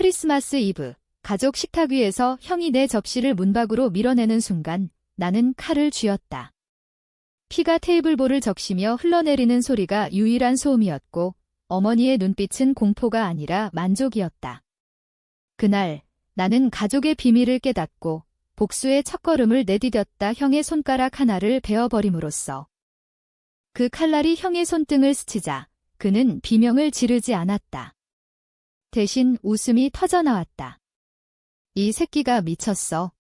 크리스마스 이브, 가족 식탁 위에서 형이 내 접시를 문 밖으로 밀어내는 순간 나는 칼을 쥐었다. 피가 테이블볼을 적시며 흘러내리는 소리가 유일한 소음이었고 어머니의 눈빛은 공포가 아니라 만족이었다. 그날 나는 가족의 비밀을 깨닫고 복수의 첫걸음을 내디뎠다. 형의 손가락 하나를 베어버림으로써. 그 칼날이 형의 손등을 스치자 그는 비명을 지르지 않았다. 대신 웃음이 터져나왔다. 이 새끼가 미쳤어.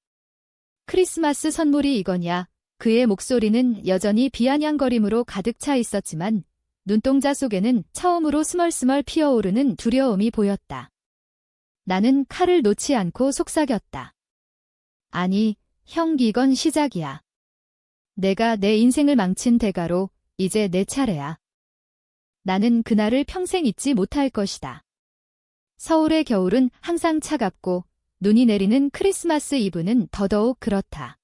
크리스마스 선물이 이거냐? 그의 목소리는 여전히 비아냥거림으로 가득 차 있었지만 눈동자 속에는 처음으로 스멀스멀 피어오르는 두려움이 보였다. 나는 칼을 놓지 않고 속삭였다. 아니, 형, 이건 시작이야. 내가 내 인생을 망친 대가로 이제 내 차례야. 나는 그날을 평생 잊지 못할 것이다. 서울의 겨울은 항상 차갑고 눈이 내리는 크리스마스 이브는 더더욱 그렇다.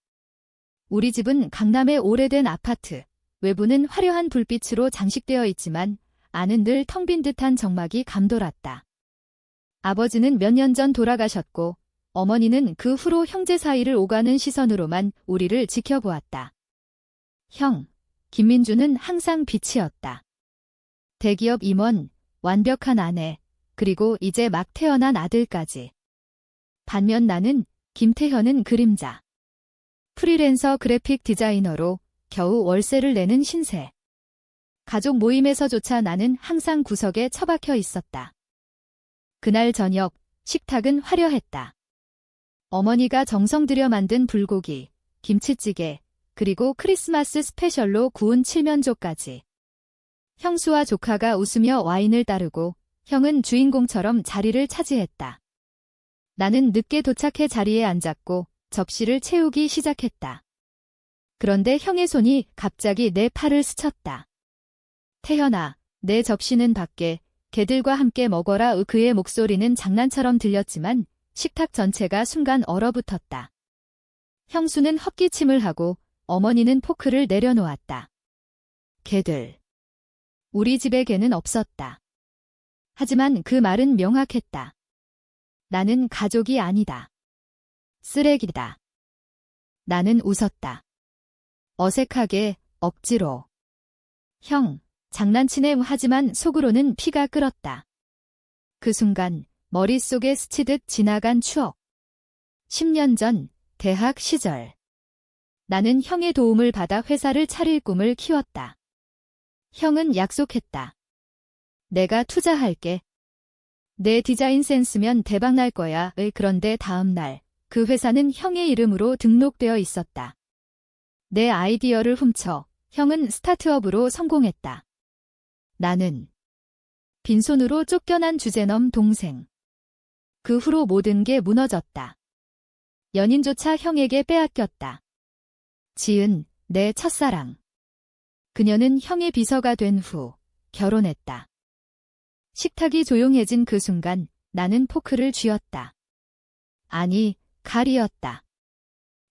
우리 집은 강남의 오래된 아파트, 외부는 화려한 불빛으로 장식되어 있지만 안은 늘 텅 빈 듯한 적막이 감돌았다. 아버지는 몇 년 전 돌아가셨고 어머니는 그 후로 형제 사이를 오가는 시선으로만 우리를 지켜보았다. 형, 김민주는 항상 빛이었다. 대기업 임원, 완벽한 아내, 그리고 이제 막 태어난 아들까지. 반면 나는, 김태현은 그림자. 프리랜서 그래픽 디자이너로 겨우 월세를 내는 신세. 가족 모임에서조차 나는 항상 구석에 처박혀 있었다. 그날 저녁, 식탁은 화려했다. 어머니가 정성 들여 만든 불고기, 김치찌개, 그리고 크리스마스 스페셜로 구운 칠면조까지. 형수와 조카가 웃으며 와인을 따르고 형은 주인공처럼 자리를 차지했다. 나는 늦게 도착해 자리에 앉았고 접시를 채우기 시작했다. 그런데 형의 손이 갑자기 내 팔을 스쳤다. 태현아, 내 접시는 밖에, 개들과 함께 먹어라. 그의 목소리는 장난처럼 들렸지만 식탁 전체가 순간 얼어붙었다. 형수는 헛기침을 하고 어머니는 포크를 내려놓았다. 개들. 우리 집에 개는 없었다. 하지만 그 말은 명확했다. 나는 가족이 아니다. 쓰레기다. 나는 웃었다. 어색하게, 억지로. 형, 장난치네. 하지만 속으로는 피가 끓었다. 그 순간 머릿속에 스치듯 지나간 추억. 10년 전, 대학 시절. 나는 형의 도움을 받아 회사를 차릴 꿈을 키웠다. 형은 약속했다. 내가 투자할게. 내 디자인 센스면 대박날 거야. 그런데 다음 날, 그 회사는 형의 이름으로 등록되어 있었다. 내 아이디어를 훔쳐 형은 스타트업으로 성공했다. 나는 빈손으로 쫓겨난 주제넘 동생. 그 후로 모든 게 무너졌다. 연인조차 형에게 빼앗겼다. 지은, 내 첫사랑. 그녀는 형의 비서가 된 후 결혼했다. 식탁이 조용해진 그 순간 나는 포크를 쥐었다. 아니, 칼이었다.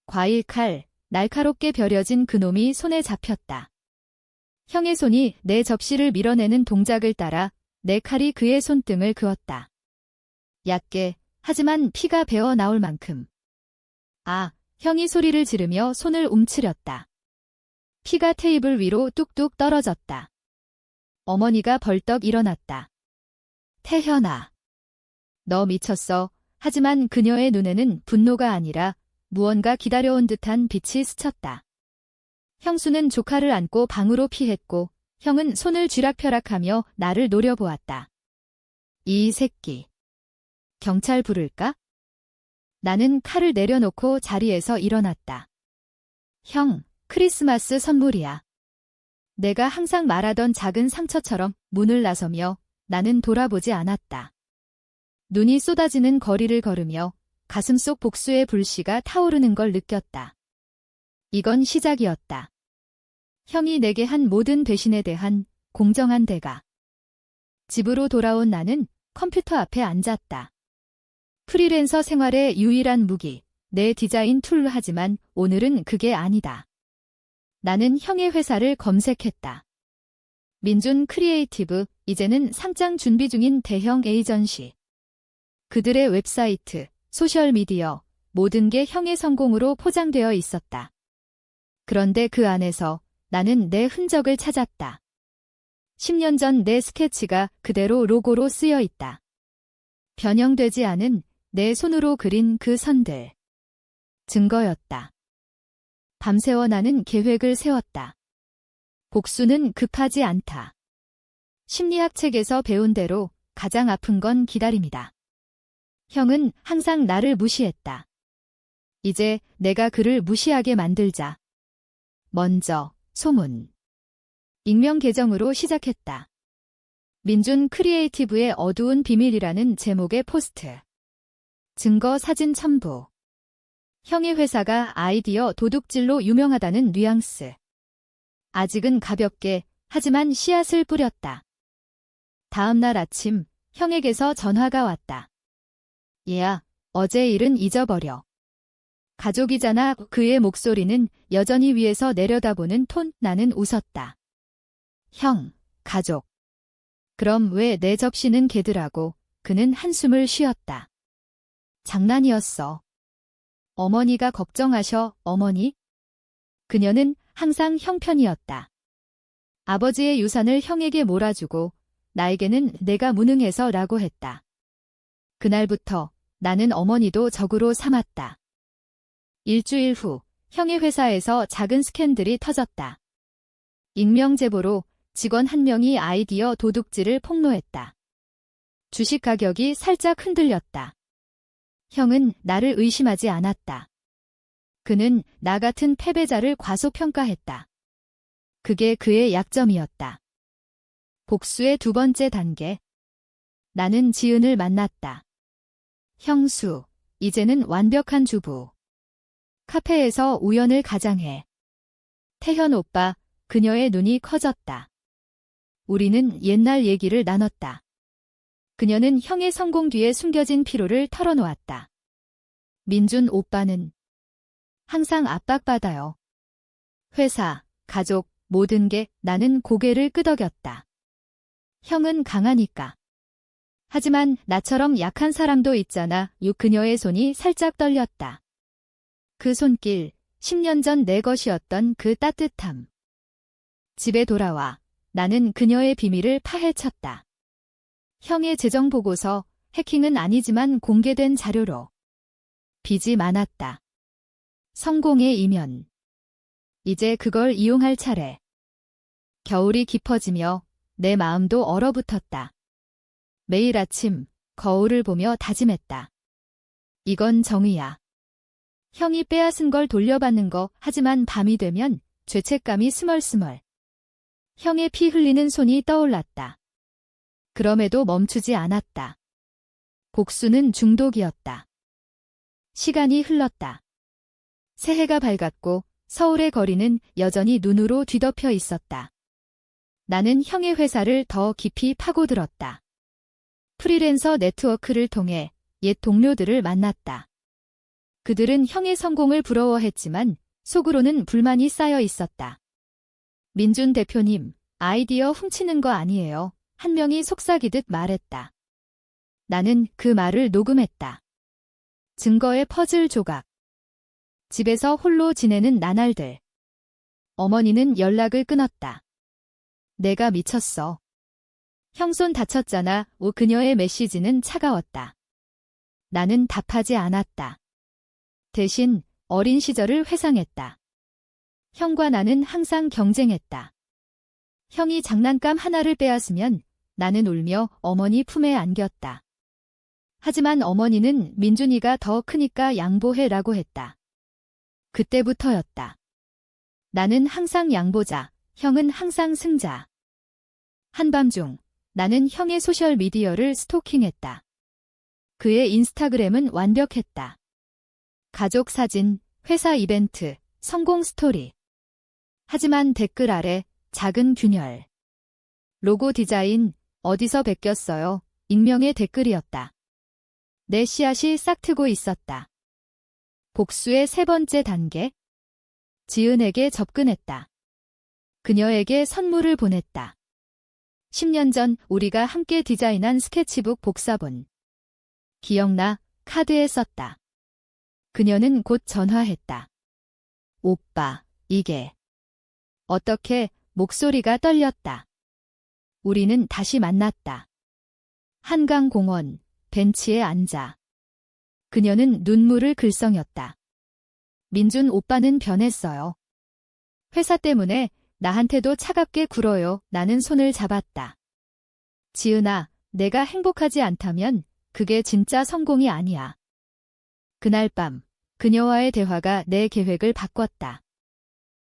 과일 칼, 날카롭게 벼려진 그놈이 손에 잡혔다. 형의 손이 내 접시를 밀어내는 동작을 따라 내 칼이 그의 손등을 그었다. 얕게, 하지만 피가 배어 나올 만큼. 아, 형이 소리를 지르며 손을 움츠렸다. 피가 테이블 위로 뚝뚝 떨어졌다. 어머니가 벌떡 일어났다. 태현아. 너 미쳤어. 하지만 그녀의 눈에는 분노가 아니라 무언가 기다려온 듯한 빛이 스쳤다. 형수는 조카를 안고 방으로 피했고 형은 손을 쥐락펴락하며 나를 노려보았다. 이 새끼. 경찰 부를까? 나는 칼을 내려놓고 자리에서 일어났다. 형, 크리스마스 선물이야. 내가 항상 말하던 작은 상처처럼 문을 나서며 나는 돌아보지 않았다. 눈이 쏟아지는 거리를 걸으며 가슴속 복수의 불씨가 타오르는 걸 느꼈다. 이건 시작이었다. 형이 내게 한 모든 배신에 대한 공정한 대가. 집으로 돌아온 나는 컴퓨터 앞에 앉았다. 프리랜서 생활의 유일한 무기, 내 디자인 툴. 하지만 오늘은 그게 아니다. 나는 형의 회사를 검색했다. 민준 크리에이티브, 이제는 상장 준비 중인 대형 에이전시. 그들의 웹사이트, 소셜미디어, 모든 게 형의 성공으로 포장되어 있었다. 그런데 그 안에서 나는 내 흔적을 찾았다. 10년 전 내 스케치가 그대로 로고로 쓰여 있다. 변형되지 않은 내 손으로 그린 그 선들. 증거였다. 밤새워 나는 계획을 세웠다. 복수는 급하지 않다. 심리학 책에서 배운 대로 가장 아픈 건 기다림이다. 형은 항상 나를 무시했다. 이제 내가 그를 무시하게 만들자. 먼저 소문. 익명 계정으로 시작했다. 민준 크리에이티브의 어두운 비밀이라는 제목의 포스트. 증거 사진 첨부. 형의 회사가 아이디어 도둑질로 유명하다는 뉘앙스. 아직은 가볍게, 하지만 씨앗을 뿌렸다. 다음 날 아침, 형에게서 전화가 왔다. 얘야, 어제 일은 잊어버려. 가족이잖아. 그의 목소리는 여전히 위에서 내려다보는 톤. 나는 웃었다. 형, 가족. 그럼 왜 내 접시는 걔들하고? 그는 한숨을 쉬었다. 장난이었어. 어머니가 걱정하셔, 어머니? 그녀는 항상 형편이었다. 아버지의 유산을 형에게 몰아주고 나에게는 내가 무능해서 라고 했다. 그날부터 나는 어머니도 적으로 삼았다. 일주일 후 형의 회사에서 작은 스캔들이 터졌다. 익명 제보로 직원 한 명이 아이디어 도둑질을 폭로했다. 주식 가격이 살짝 흔들렸다. 형은 나를 의심하지 않았다. 그는 나 같은 패배자를 과소평가했다. 그게 그의 약점이었다. 복수의 두 번째 단계. 나는 지은을 만났다. 형수, 이제는 완벽한 주부. 카페에서 우연을 가장해. 태현 오빠, 그녀의 눈이 커졌다. 우리는 옛날 얘기를 나눴다. 그녀는 형의 성공 뒤에 숨겨진 피로를 털어놓았다. 민준 오빠는 항상 압박받아요. 회사, 가족, 모든 게. 나는 고개를 끄덕였다. 형은 강하니까. 하지만 나처럼 약한 사람도 있잖아. 그녀의 손이 살짝 떨렸다. 그 손길, 10년 전 내 것이었던 그 따뜻함. 집에 돌아와 나는 그녀의 비밀을 파헤쳤다. 형의 재정 보고서, 해킹은 아니지만 공개된 자료로. 빚이 많았다. 성공의 이면. 이제 그걸 이용할 차례. 겨울이 깊어지며 내 마음도 얼어붙었다. 매일 아침 거울을 보며 다짐했다. 이건 정의야. 형이 빼앗은 걸 돌려받는 거. 하지만 밤이 되면 죄책감이 스멀스멀. 형의 피 흘리는 손이 떠올랐다. 그럼에도 멈추지 않았다. 복수는 중독이었다. 시간이 흘렀다. 새해가 밝았고 서울의 거리는 여전히 눈으로 뒤덮여 있었다. 나는 형의 회사를 더 깊이 파고들었다. 프리랜서 네트워크를 통해 옛 동료들을 만났다. 그들은 형의 성공을 부러워했지만 속으로는 불만이 쌓여 있었다. 민준 대표님, 아이디어 훔치는 거 아니에요. 한 명이 속삭이듯 말했다. 나는 그 말을 녹음했다. 증거의 퍼즐 조각. 집에서 홀로 지내는 나날들. 어머니는 연락을 끊었다. 내가 미쳤어. 형손 다쳤잖아. 그녀의 메시지는 차가웠다. 나는 답하지 않았다. 대신 어린 시절을 회상했다. 형과 나는 항상 경쟁했다. 형이 장난감 하나를 빼앗으면 나는 울며 어머니 품에 안겼다. 하지만 어머니는 민준이가 더 크니까 양보해라고 했다. 그때부터였다. 나는 항상 양보자, 형은 항상 승자. 한밤중 나는 형의 소셜미디어를 스토킹했다. 그의 인스타그램은 완벽했다. 가족 사진, 회사 이벤트, 성공 스토리. 하지만 댓글 아래 작은 균열. 로고 디자인, 어디서 베꼈어요? 익명의 댓글이었다. 내 씨앗이 싹트고 있었다. 복수의 세 번째 단계. 지은에게 접근했다. 그녀에게 선물을 보냈다. 10년 전 우리가 함께 디자인한 스케치북 복사본. 기억나, 카드에 썼다. 그녀는 곧 전화했다. 오빠, 이게. 어떻게, 목소리가 떨렸다. 우리는 다시 만났다. 한강공원, 벤치에 앉아. 그녀는 눈물을 글썽였다. 민준 오빠는 변했어요. 회사 때문에 나한테도 차갑게 굴어요. 나는 손을 잡았다. 지은아, 내가 행복하지 않다면 그게 진짜 성공이 아니야. 그날 밤, 그녀와의 대화가 내 계획을 바꿨다.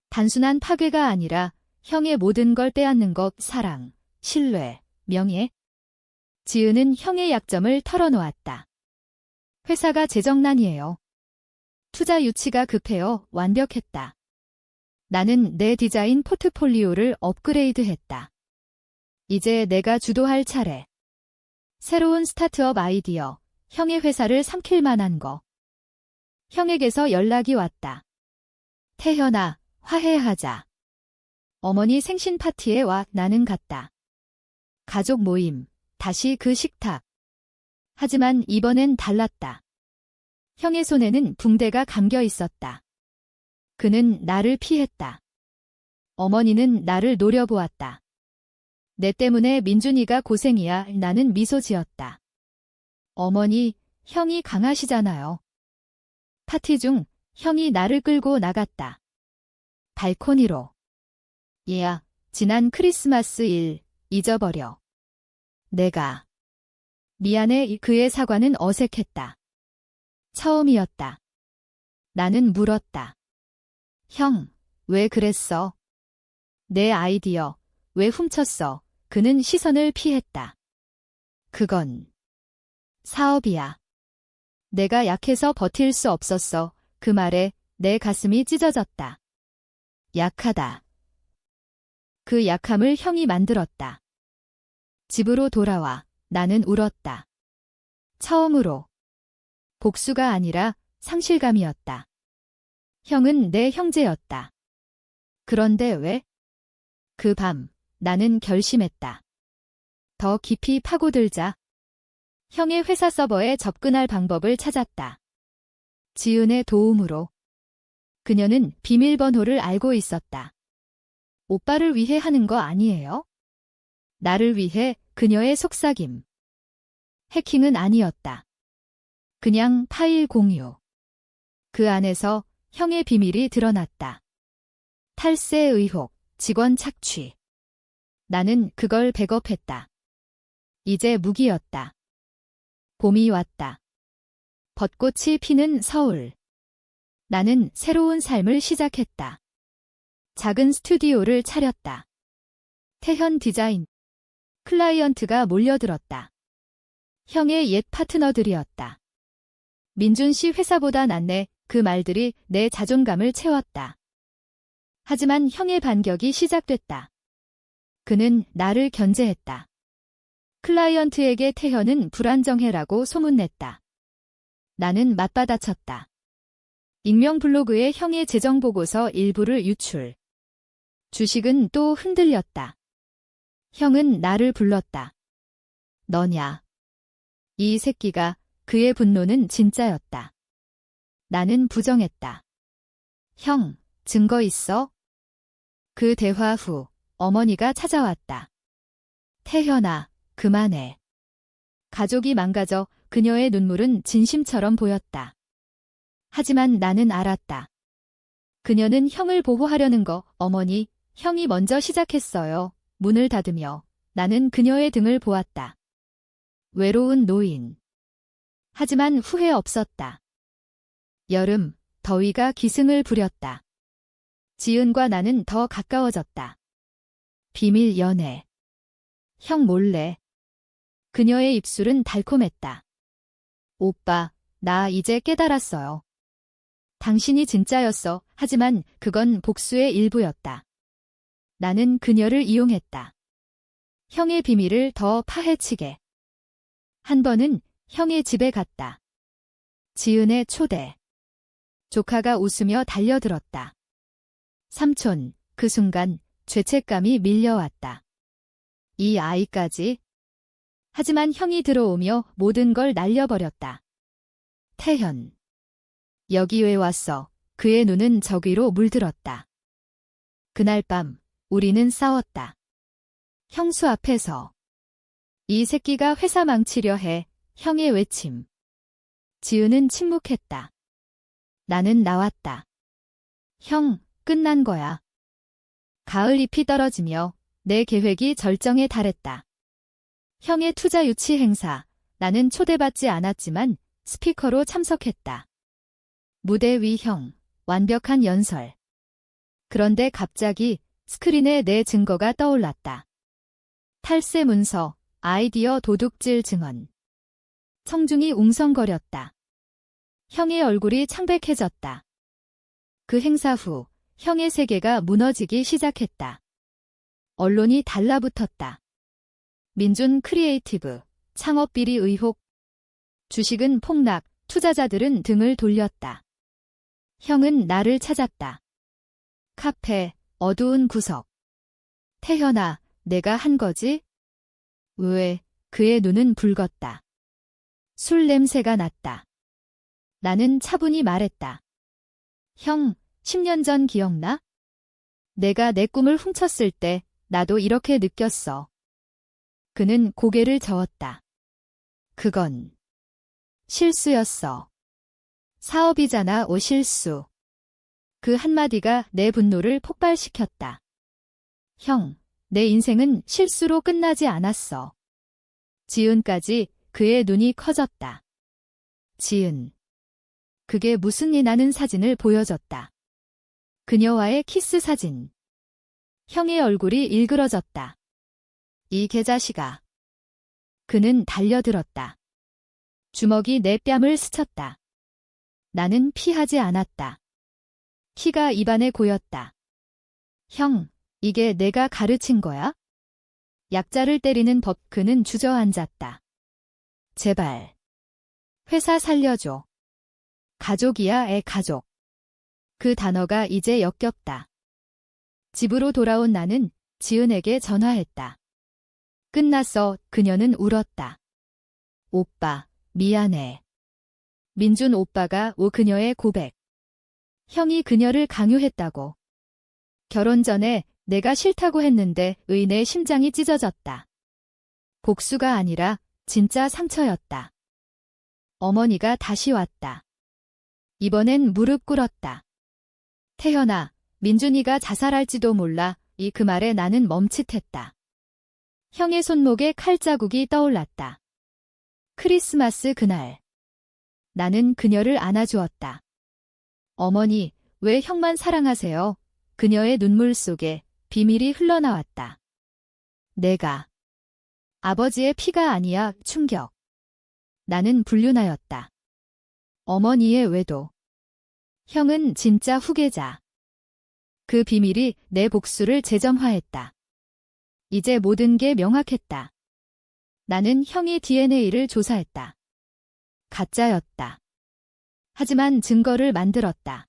단순한 파괴가 아니라 형의 모든 걸 빼앗는 것, 사랑, 신뢰, 명예. 지은은 형의 약점을 털어놓았다. 회사가 재정난이에요. 투자 유치가 급해요. 완벽했다. 나는 내 디자인 포트폴리오를 업그레이드했다. 이제 내가 주도할 차례. 새로운 스타트업 아이디어, 형의 회사를 삼킬 만한 거. 형에게서 연락이 왔다. 태현아, 화해하자. 어머니 생신 파티에 와. 나는 갔다. 가족 모임, 다시 그 식탁. 하지만 이번엔 달랐다. 형의 손에는 붕대가 감겨 있었다. 그는 나를 피했다. 어머니는 나를 노려보았다. 내 때문에 민준이가 고생이야. 나는 미소 지었다. 어머니, 형이 강하시잖아요. 파티 중 형이 나를 끌고 나갔다. 발코니로. 얘야, 지난 크리스마스 일 잊어버려. 내가. 미안해. 그의 사과는 어색했다. 처음이었다. 나는 물었다. 형, 왜 그랬어? 내 아이디어, 왜 훔쳤어? 그는 시선을 피했다. 그건 사업이야. 내가 약해서 버틸 수 없었어. 그 말에 내 가슴이 찢어졌다. 약하다. 그 약함을 형이 만들었다. 집으로 돌아와 나는 울었다. 처음으로. 복수가 아니라 상실감이었다. 형은 내 형제였다. 그런데 왜? 그 밤, 나는 결심했다. 더 깊이 파고들자. 형의 회사 서버에 접근할 방법을 찾았다. 지은의 도움으로. 그녀는 비밀번호를 알고 있었다. 오빠를 위해 하는 거 아니에요? 나를 위해 그녀의 속삭임. 해킹은 아니었다. 그냥 파일 공유. 그 안에서 형의 비밀이 드러났다. 탈세 의혹, 직원 착취. 나는 그걸 백업했다. 이제 무기였다. 봄이 왔다. 벚꽃이 피는 서울. 나는 새로운 삶을 시작했다. 작은 스튜디오를 차렸다. 태현 디자인. 클라이언트가 몰려들었다. 형의 옛 파트너들이었다. 민준 씨 회사보다 낫네. 그 말들이 내 자존감을 채웠다. 하지만 형의 반격이 시작됐다. 그는 나를 견제했다. 클라이언트에게 태현은 불안정해라고 소문냈다. 나는 맞받아쳤다. 익명 블로그에 형의 재정 보고서 일부를 유출. 주식은 또 흔들렸다. 형은 나를 불렀다. 너냐? 이 새끼가. 그의 분노는 진짜였다. 나는 부정했다. 형, 증거 있어? 그 대화 후 어머니가 찾아왔다. 태현아, 그만해. 가족이 망가져. 그녀의 눈물은 진심처럼 보였다. 하지만 나는 알았다. 그녀는 형을 보호하려는 거. 어머니, 형이 먼저 시작했어요. 문을 닫으며 나는 그녀의 등을 보았다. 외로운 노인. 하지만 후회 없었다. 여름, 더위가 기승을 부렸다. 지은과 나는 더 가까워졌다. 비밀 연애. 형 몰래. 그녀의 입술은 달콤했다. 오빠, 나 이제 깨달았어요. 당신이 진짜였어. 하지만 그건 복수의 일부였다. 나는 그녀를 이용했다. 형의 비밀을 더 파헤치게. 한 번은 형의 집에 갔다. 지은의 초대. 조카가 웃으며 달려들었다. 삼촌, 그 순간 죄책감이 밀려왔다. 이 아이까지? 하지만 형이 들어오며 모든 걸 날려버렸다. 태현. 여기 왜 왔어? 그의 눈은 저기로 물들었다. 그날 밤 우리는 싸웠다. 형수 앞에서. 이 새끼가 회사 망치려 해. 형의 외침. 지은은 침묵했다. 나는 나왔다. 형, 끝난 거야. 가을 잎이 떨어지며 내 계획이 절정에 달했다. 형의 투자 유치 행사. 나는 초대받지 않았지만 스피커로 참석했다. 무대 위 형, 완벽한 연설. 그런데 갑자기 스크린에 내 증거가 떠올랐다. 탈세 문서, 아이디어 도둑질 증언. 청중이 웅성거렸다. 형의 얼굴이 창백해졌다. 그 행사 후 형의 세계가 무너지기 시작했다. 언론이 달라붙었다. 민준 크리에이티브, 창업비리 의혹. 주식은 폭락, 투자자들은 등을 돌렸다. 형은 나를 찾았다. 카페, 어두운 구석. 태현아, 내가 한 거지? 왜? 그의 눈은 붉었다. 술 냄새가 났다. 나는 차분히 말했다. 형, 10년 전 기억나? 내가 내 꿈을 훔쳤을 때 나도 이렇게 느꼈어. 그는 고개를 저었다. 그건 실수였어. 사업이잖아, 실수. 그 한마디가 내 분노를 폭발시켰다. 형, 내 인생은 실수로 끝나지 않았어. 지은까지. 그의 눈이 커졌다. 지은. 그게 무슨 일 나는 사진을 보여줬다. 그녀와의 키스 사진. 형의 얼굴이 일그러졌다. 이 개자식아. 그는 달려들었다. 주먹이 내 뺨을 스쳤다. 나는 피하지 않았다. 키가 입안에 고였다. 형, 이게 내가 가르친 거야? 약자를 때리는 법. 그는 주저앉았다. 제발. 회사 살려줘. 가족이야, 애 가족. 그 단어가 이제 역겹다. 집으로 돌아온 나는 지은에게 전화했다. 끝났어. 그녀는 울었다. 오빠, 미안해. 민준 오빠가 그녀의 고백. 형이 그녀를 강요했다고. 결혼 전에 내가 싫다고 했는데 내 심장이 찢어졌다. 복수가 아니라 진짜 상처였다. 어머니가 다시 왔다. 이번엔 무릎 꿇었다. 태현아, 민준이가 자살할지도 몰라. 그 말에 나는 멈칫했다. 형의 손목에 칼자국이 떠올랐다. 크리스마스 그날. 나는 그녀를 안아주었다. 어머니, 왜 형만 사랑하세요? 그녀의 눈물 속에 비밀이 흘러나왔다. 내가. 아버지의 피가 아니야. 충격. 나는 불륜하였다. 어머니의 외도. 형은 진짜 후계자. 그 비밀이 내 복수를 재점화했다. 이제 모든 게 명확했다. 나는 형의 DNA를 조사했다. 가짜였다. 하지만 증거를 만들었다.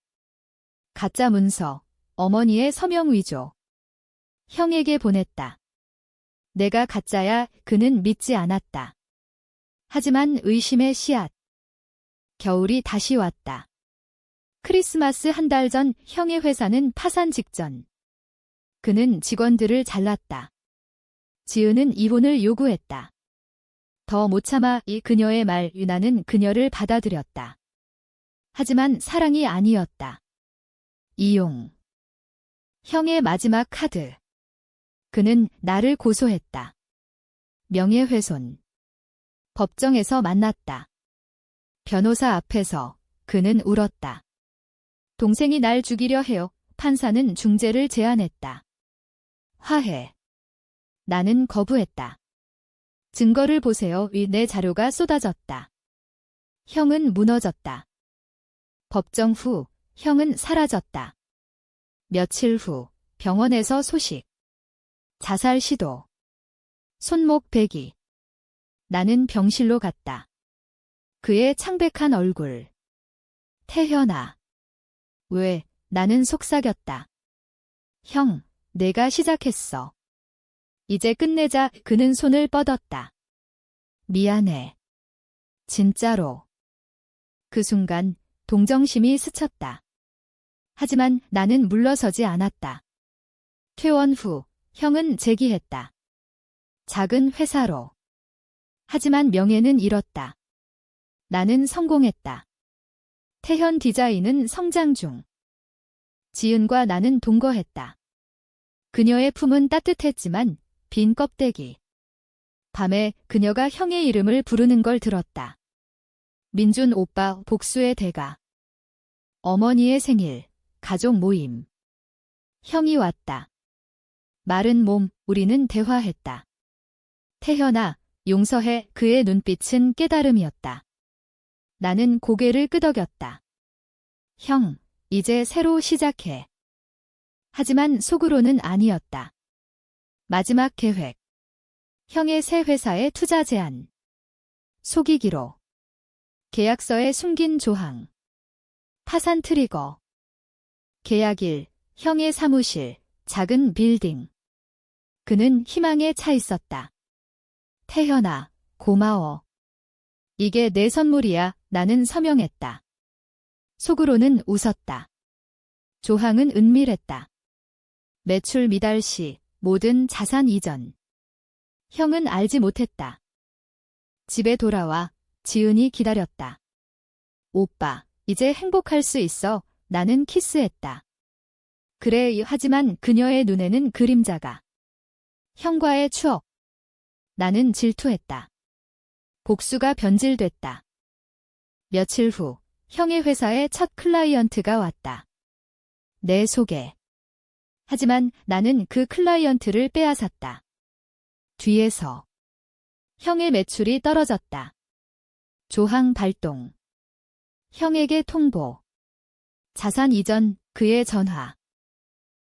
가짜 문서, 어머니의 서명 위조. 형에게 보냈다. 내가 가짜야. 그는 믿지 않았다. 하지만 의심의 씨앗. 겨울이 다시 왔다. 크리스마스 한 달 전 형의 회사는 파산 직전. 그는 직원들을 잘랐다. 지은은 이혼을 요구했다. 더 못 참아. 그녀의 말. 나는 그녀를 받아들였다. 하지만 사랑이 아니었다. 이용. 형의 마지막 카드. 그는 나를 고소했다. 명예훼손. 법정에서 만났다. 변호사 앞에서 그는 울었다. 동생이 날 죽이려 해요. 판사는 중재를 제안했다. 화해. 나는 거부했다. 증거를 보세요. 내 자료가 쏟아졌다. 형은 무너졌다. 법정 후 형은 사라졌다. 며칠 후 병원에서 소식. 자살 시도. 손목 베기. 나는 병실로 갔다. 그의 창백한 얼굴. 태현아. 왜? 나는 속삭였다. 형, 내가 시작했어. 이제 끝내자. 그는 손을 뻗었다. 미안해. 진짜로. 그 순간 동정심이 스쳤다. 하지만 나는 물러서지 않았다. 퇴원 후 형은 재기했다. 작은 회사로. 하지만 명예는 잃었다. 나는 성공했다. 태현 디자인은 성장 중. 지은과 나는 동거했다. 그녀의 품은 따뜻했지만 빈 껍데기. 밤에 그녀가 형의 이름을 부르는 걸 들었다. 민준 오빠 복수의 대가. 어머니의 생일, 가족 모임. 형이 왔다. 마른 몸, 우리는 대화했다. 태현아, 용서해. 그의 눈빛은 깨달음이었다. 나는 고개를 끄덕였다. 형, 이제 새로 시작해. 하지만 속으로는 아니었다. 마지막 계획. 형의 새 회사의 투자 제안. 속이기로. 계약서에 숨긴 조항. 파산 트리거. 계약일, 형의 사무실, 작은 빌딩. 그는 희망에 차 있었다. 태현아, 고마워. 이게 내 선물이야. 나는 서명했다. 속으로는 웃었다. 조항은 은밀했다. 매출 미달 시, 모든 자산 이전. 형은 알지 못했다. 집에 돌아와 지은이 기다렸다. 오빠, 이제 행복할 수 있어. 나는 키스했다. 그래, 하지만 그녀의 눈에는 그림자가. 형과의 추억. 나는 질투했다. 복수가 변질됐다. 며칠 후, 형의 회사에 첫 클라이언트가 왔다. 내 소개. 하지만 나는 그 클라이언트를 빼앗았다. 뒤에서. 형의 매출이 떨어졌다. 조항 발동. 형에게 통보. 자산 이전, 그의 전화.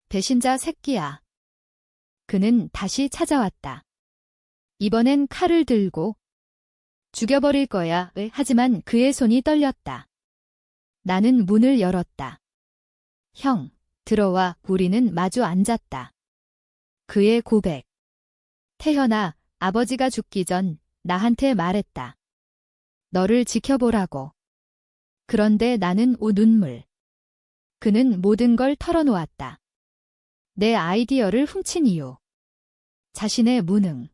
배신자 새끼야. 그는 다시 찾아왔다. 이번엔 칼을 들고. 죽여버릴 거야. 하지만 그의 손이 떨렸다. 나는 문을 열었다. 형, 들어와. 우리는 마주 앉았다. 그의 고백. 태현아, 아버지가 죽기 전 나한테 말했다. 너를 지켜보라고. 그런데 나는 눈물. 그는 모든 걸 털어놓았다. 내 아이디어를 훔친 이유. 자신의 무능.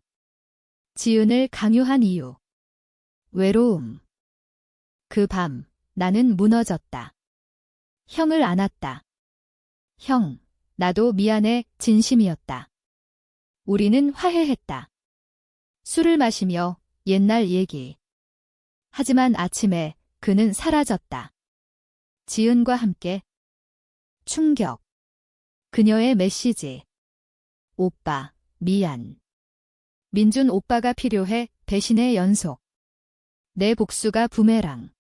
지은을 강요한 이유. 외로움. 그 밤, 나는 무너졌다. 형을 안았다. 형, 나도 미안해. 진심이었다. 우리는 화해했다. 술을 마시며 옛날 얘기. 하지만 아침에 그는 사라졌다. 지은과 함께. 충격. 그녀의 메시지. 오빠, 미안. 민준 오빠가 필요해. 배신의 연속. 내 복수가 부메랑.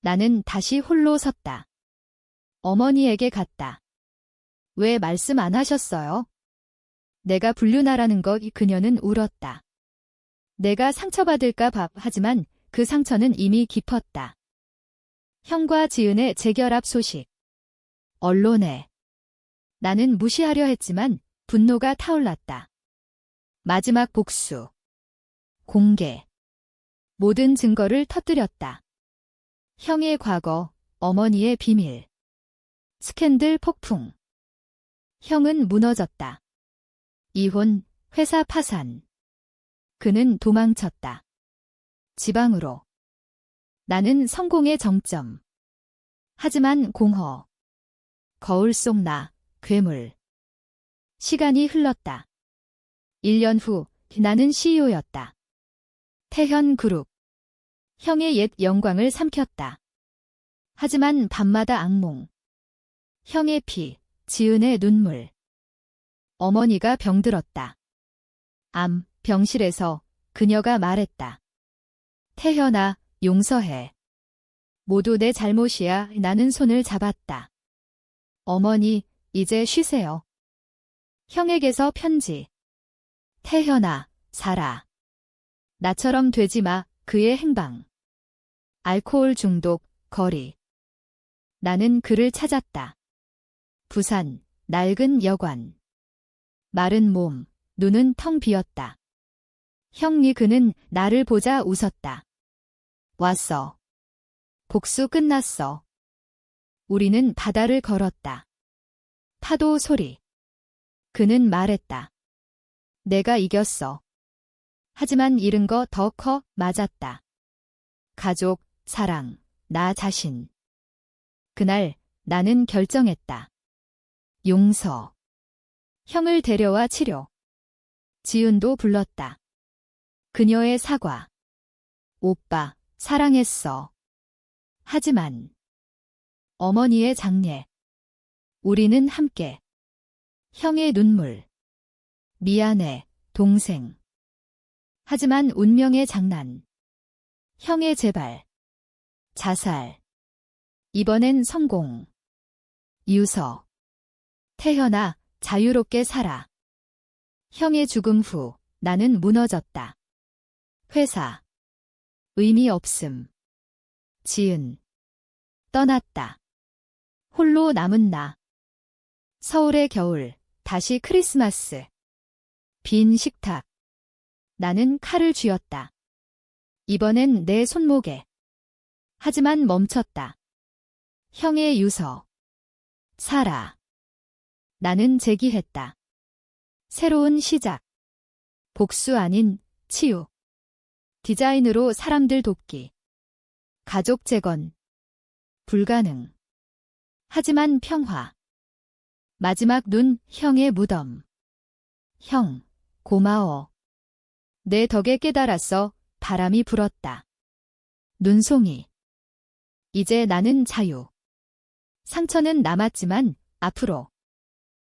나는 다시 홀로 섰다. 어머니에게 갔다. 왜 말씀 안 하셨어요? 내가 불륜하라는 것. 그녀는 울었다. 내가 상처받을까 봐. 하지만 그 상처는 이미 깊었다. 형과 지은의 재결합 소식. 언론에. 나는 무시하려 했지만 분노가 타올랐다. 마지막 복수. 공개. 모든 증거를 터뜨렸다. 형의 과거, 어머니의 비밀. 스캔들 폭풍. 형은 무너졌다. 이혼, 회사 파산. 그는 도망쳤다. 지방으로. 나는 성공의 정점. 하지만 공허. 거울 속 나, 괴물. 시간이 흘렀다. 1년 후, 나는 CEO였다. 태현 그룹. 형의 옛 영광을 삼켰다. 하지만 밤마다 악몽. 형의 피, 지은의 눈물. 어머니가 병들었다. 암, 병실에서 그녀가 말했다. 태현아, 용서해. 모두 내 잘못이야. 나는 손을 잡았다. 어머니, 이제 쉬세요. 형에게서 편지. 태현아, 살아. 나처럼 되지 마. 그의 행방. 알코올 중독, 거리. 나는 그를 찾았다. 부산, 낡은 여관. 마른 몸, 눈은 텅 비었다. 형이 그는 나를 보자 웃었다. 왔어. 복수 끝났어. 우리는 바다를 걸었다. 파도 소리. 그는 말했다. 내가 이겼어. 하지만 잃은 거 더 커. 맞았다. 가족, 사랑, 나 자신. 그날 나는 결정했다. 용서. 형을 데려와 치료. 지은도 불렀다. 그녀의 사과. 오빠, 사랑했어. 하지만 어머니의 장례. 우리는 함께. 형의 눈물. 미안해, 동생. 하지만 운명의 장난. 형의 재발. 자살. 이번엔 성공. 유서. 태현아, 자유롭게 살아. 형의 죽음 후 나는 무너졌다. 회사. 의미 없음. 지은. 떠났다. 홀로 남은 나. 서울의 겨울. 다시 크리스마스. 빈 식탁. 나는 칼을 쥐었다. 이번엔 내 손목에. 하지만 멈췄다. 형의 유서. 살아. 나는 제기했다. 새로운 시작. 복수 아닌 치유. 디자인으로 사람들 돕기. 가족 재건. 불가능. 하지만 평화. 마지막 눈, 형의 무덤. 형, 고마워. 내 덕에 깨달았어. 바람이 불었다. 눈송이. 이제 나는 자유. 상처는 남았지만 앞으로.